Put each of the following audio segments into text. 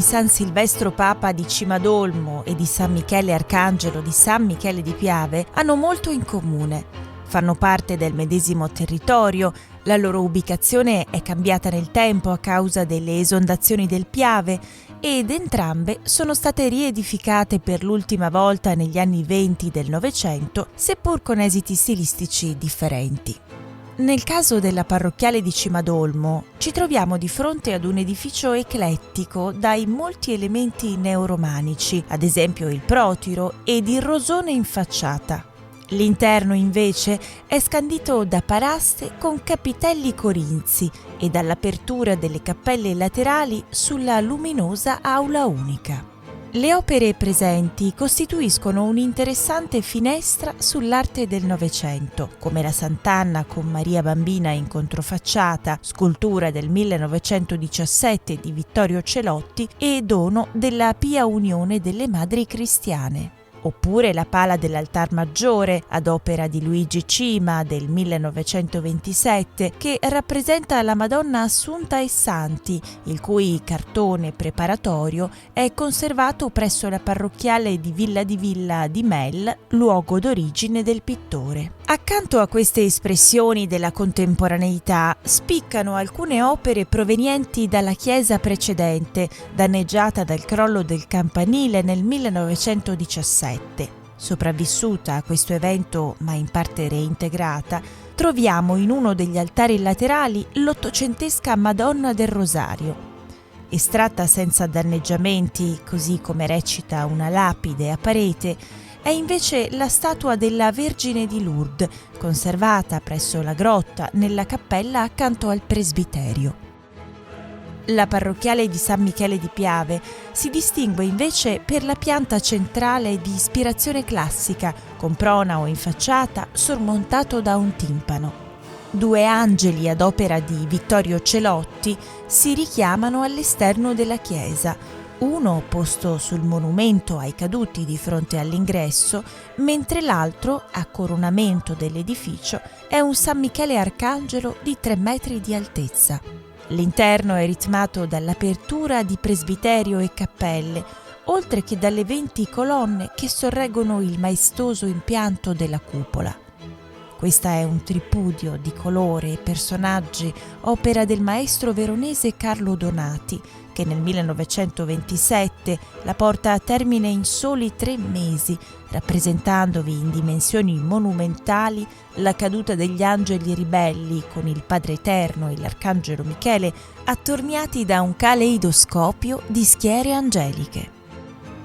San Silvestro Papa di Cimadolmo e di San Michele Arcangelo di San Michele di Piave hanno molto in comune. Fanno parte del medesimo territorio, la loro ubicazione è cambiata nel tempo a causa delle esondazioni del Piave ed entrambe sono state riedificate per l'ultima volta negli anni '20 del Novecento, seppur con esiti stilistici differenti. Nel caso della parrocchiale di Cimadolmo ci troviamo di fronte ad un edificio eclettico dai molti elementi neoromanici, ad esempio il protiro ed il rosone in facciata. L'interno invece è scandito da paraste con capitelli corinzi e dall'apertura delle cappelle laterali sulla luminosa aula unica. Le opere presenti costituiscono un'interessante finestra sull'arte del Novecento, come la Sant'Anna con Maria Bambina in controfacciata, scultura del 1917 di Vittorio Celotti e dono della Pia Unione delle Madri Cristiane. Oppure la pala dell'altar maggiore ad opera di Luigi Cima del 1927 che rappresenta la Madonna Assunta e Santi, il cui cartone preparatorio è conservato presso la parrocchiale di Villa di Mel, luogo d'origine del pittore. Accanto a queste espressioni della contemporaneità spiccano alcune opere provenienti dalla chiesa precedente, danneggiata dal crollo del campanile nel 1917. Sopravvissuta a questo evento, ma in parte reintegrata, troviamo in uno degli altari laterali l'ottocentesca Madonna del Rosario. Estratta senza danneggiamenti, così come recita una lapide a parete, è invece la statua della Vergine di Lourdes, conservata presso la grotta nella cappella accanto al presbiterio. La parrocchiale di San Michele di Piave si distingue invece per la pianta centrale di ispirazione classica, con pronao in facciata sormontato da un timpano. 2 angeli ad opera di Vittorio Celotti si richiamano all'esterno della chiesa, uno posto sul monumento ai caduti di fronte all'ingresso, mentre l'altro, a coronamento dell'edificio, è un San Michele Arcangelo di 3 metri di altezza. L'interno è ritmato dall'apertura di presbiterio e cappelle, oltre che dalle 20 colonne che sorreggono il maestoso impianto della cupola. Questa è un tripudio di colore e personaggi, opera del maestro veronese Carlo Donati, che nel 1927 la porta a termine in soli 3 mesi, rappresentandovi in dimensioni monumentali la caduta degli angeli ribelli con il Padre Eterno e l'Arcangelo Michele attorniati da un caleidoscopio di schiere angeliche.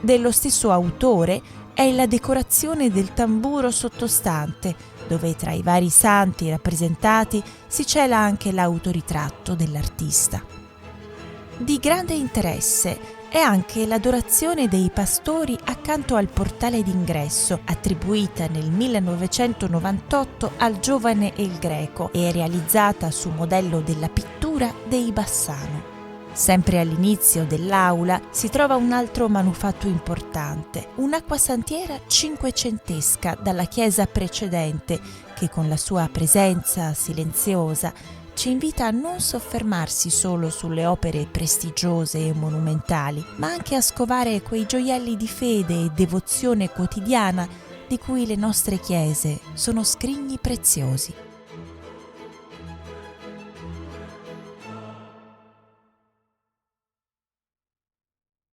Dello stesso autore è la decorazione del tamburo sottostante, dove tra i vari santi rappresentati si cela anche l'autoritratto dell'artista. Di grande interesse è anche l'adorazione dei pastori accanto al portale d'ingresso, attribuita nel 1998 al giovane El Greco e realizzata su modello della pittura dei Bassano. Sempre all'inizio dell'aula si trova un altro manufatto importante, un'acquasantiera cinquecentesca dalla chiesa precedente che con la sua presenza silenziosa ci invita a non soffermarsi solo sulle opere prestigiose e monumentali, ma anche a scovare quei gioielli di fede e devozione quotidiana di cui le nostre chiese sono scrigni preziosi.